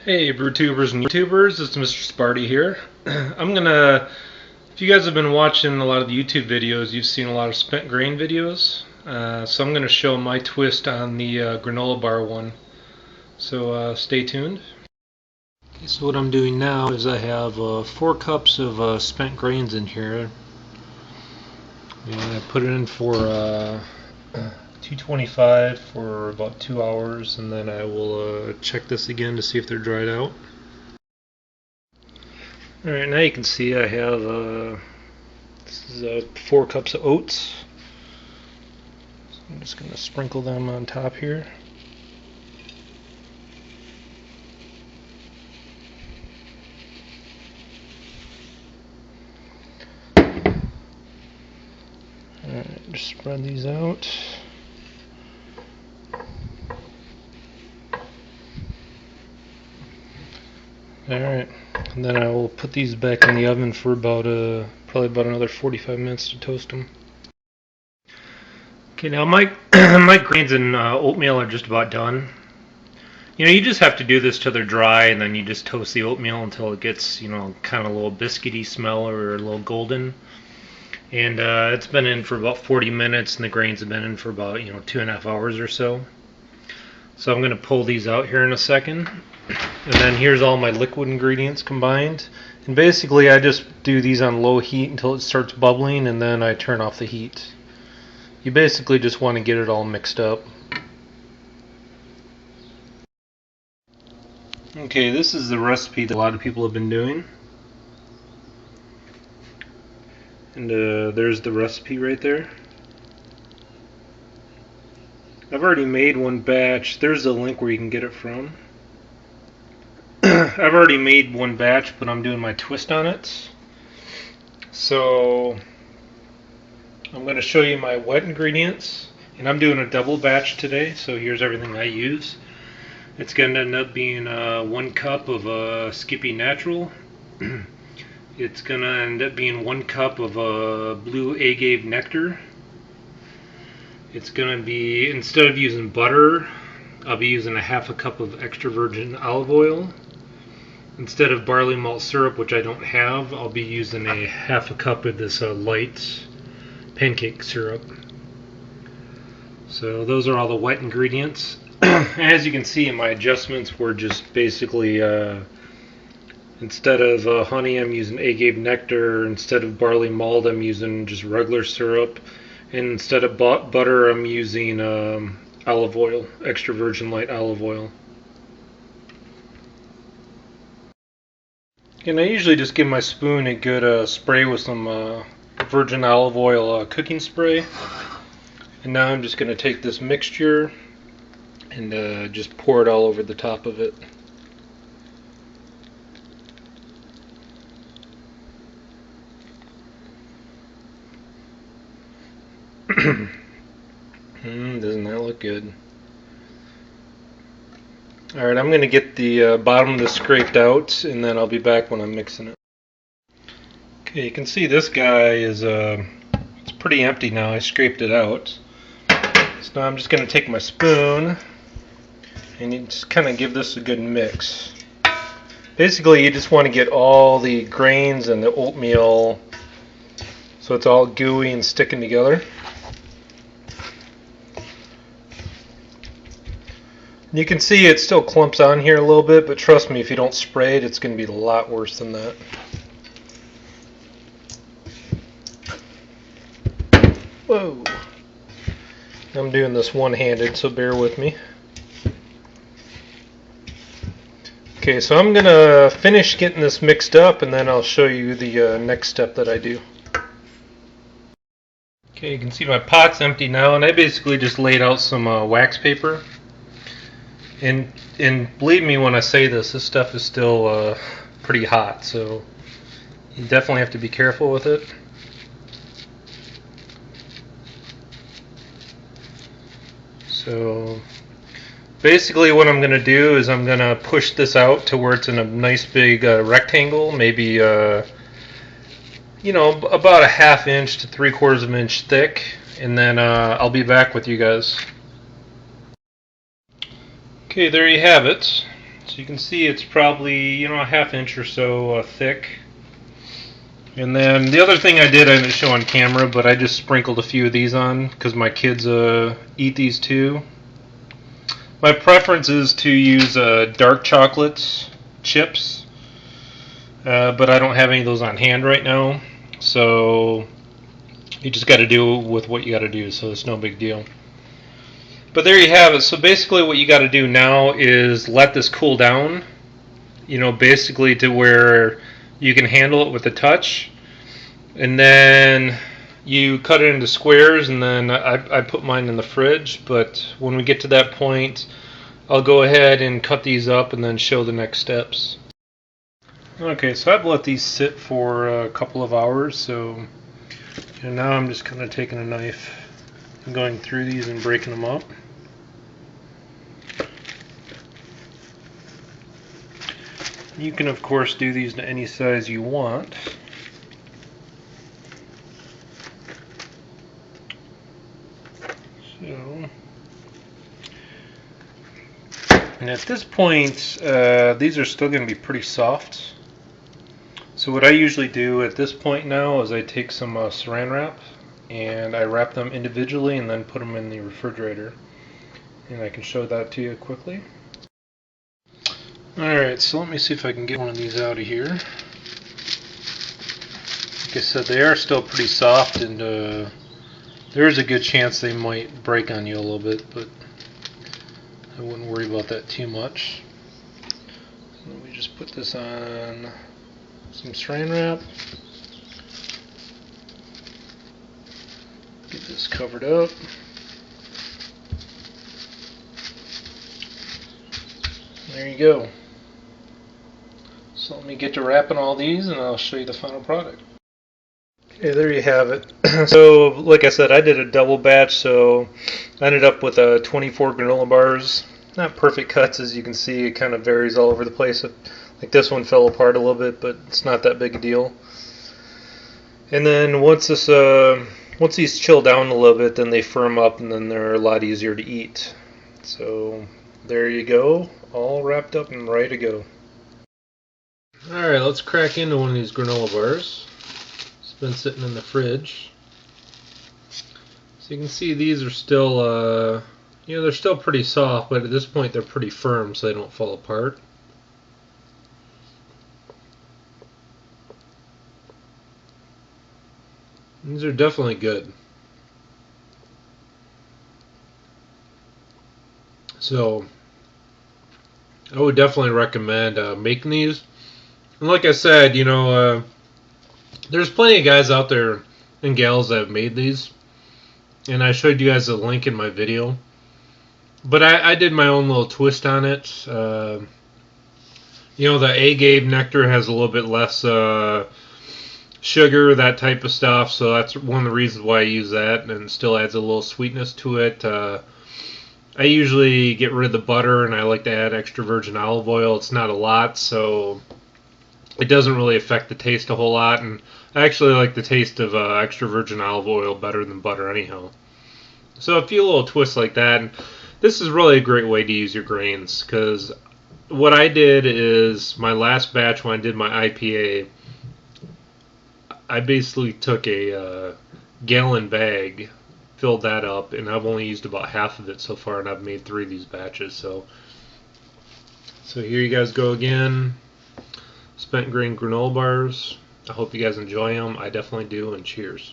Hey BrewTubers and YouTubers, it's Mr. Sparty here. If you guys have been watching a lot of the YouTube videos, you've seen a lot of spent grain videos. So I'm gonna show my twist on the granola bar one. So stay tuned. Okay, so what I'm doing now is I have 4 cups of spent grains in here. And I put it in for 225 for about 2 hours, and then I will check this again to see if they're dried out. Alright, now you can see I have this is 4 cups of oats. So I'm just going to sprinkle them on top here. Alright, just spread these out. Alright, and then I will put these back in the oven for about probably about another 45 minutes to toast them. Okay, now my my grains and oatmeal are just about done. You know, you just have to do this till they're dry, and then you just toast the oatmeal until it gets, you know, kind of a little biscuity smell or a little golden. And it's been in for about 40 minutes, and the grains have been in for about, 2.5 hours or so. So I'm going to pull these out here in a second. And then here's all my liquid ingredients combined. And basically I just do these on low heat until it starts bubbling, and then I turn off the heat. You basically just want to get it all mixed up. Okay, this is the recipe that a lot of people have been doing. And there's the recipe right there. I've already made one batch. There's a link where you can get it from. I've already made one batch, but I'm doing my twist on it. So I'm going to show you my wet ingredients, and I'm doing a double batch today, so here's everything I use. It's going to end up being 1 cup of Skippy Natural. It's going to end up being 1 cup of blue agave nectar. It's going to be, instead of using butter, I'll be using a 1/2 cup of extra virgin olive oil. Instead of barley malt syrup, which I don't have, I'll be using a 1/2 cup of this light pancake syrup. So those are all the wet ingredients. As you can see, my adjustments were just basically, instead of honey, I'm using agave nectar. Instead of barley malt, I'm using just regular syrup. And instead of butter, I'm using olive oil, extra virgin light olive oil. And I usually just give my spoon a good spray with some virgin olive oil cooking spray. And now I'm just going to take this mixture and just pour it all over the top of it. Doesn't that look good? Alright, I'm going to get the bottom of this scraped out, and then I'll be back when I'm mixing it. Okay, you can see this guy is it's pretty empty now. I scraped it out. So now I'm just going to take my spoon and you just kind of give this a good mix. Basically, you just want to get all the grains and the oatmeal so it's all gooey and sticking together. You can see it still clumps on here a little bit, but trust me, if you don't spray it, it's going to be a lot worse than that. Whoa! I'm doing this one-handed, so bear with me. Okay, so I'm going to finish getting this mixed up, and then I'll show you the next step that I do. Okay, you can see my pot's empty now, and I basically just laid out some wax paper. And believe me when I say this stuff is still pretty hot, so you definitely have to be careful with it. So basically what I'm going to do is I'm going to push this out to where it's in a nice big rectangle, maybe about a 1/2 inch to 3/4 of an inch thick, and then I'll be back with you guys. Okay, there you have it. So you can see it's probably, a half inch or so thick. And then the other thing I did, I didn't show on camera, but I just sprinkled a few of these on because my kids eat these too. My preference is to use dark chocolate chips, but I don't have any of those on hand right now. So you just got to do with what you got to do, so it's no big deal. But there you have it. So basically what you got to do now is let this cool down, basically to where you can handle it with a touch. And then you cut it into squares, and then I put mine in the fridge. But when we get to that point, I'll go ahead and cut these up and then show the next steps. Okay, so I've let these sit for a couple of hours, so now I'm just kind of taking a knife and going through these and breaking them up. You can of course do these to any size you want. So, and at this point, these are still going to be pretty soft. So what I usually do at this point now is I take some saran wrap and I wrap them individually and then put them in the refrigerator. And I can show that to you quickly. Alright, so let me see if I can get one of these out of here. Like I said, they are still pretty soft, and there is a good chance they might break on you a little bit, but I wouldn't worry about that too much. So let me just put this on some saran wrap. Get this covered up. There you go. So let me get to wrapping all these and I'll show you the final product. Okay, there you have it. So like I said, I did a double batch, so I ended up with 24 granola bars. Not perfect cuts, as you can see. It kind of varies all over the place. Like this one fell apart a little bit, but it's not that big a deal. And then once these chill down a little bit, then they firm up and then they're a lot easier to eat. So there you go, all wrapped up and ready to go. Alright, let's crack into one of these granola bars. It's been sitting in the fridge. So you can see these are still, they're still pretty soft, but at this point they're pretty firm so they don't fall apart. These are definitely good. So I would definitely recommend making these. And like I said, there's plenty of guys out there and gals that have made these, and I showed you guys a link in my video. But I did my own little twist on it. The agave nectar has a little bit less sugar, that type of stuff, so that's one of the reasons why I use that, and it still adds a little sweetness to it. I usually get rid of the butter, and I like to add extra virgin olive oil. It's not a lot, so it doesn't really affect the taste a whole lot, and I actually like the taste of extra virgin olive oil better than butter anyhow. So a few little twists like that, and this is really a great way to use your grains, because what I did is my last batch when I did my IPA, I basically took a gallon bag, filled that up, and I've only used about half of it so far, and I've made 3 of these batches. So here you guys go again. Spent grain granola bars. I hope you guys enjoy them. I definitely do, and cheers.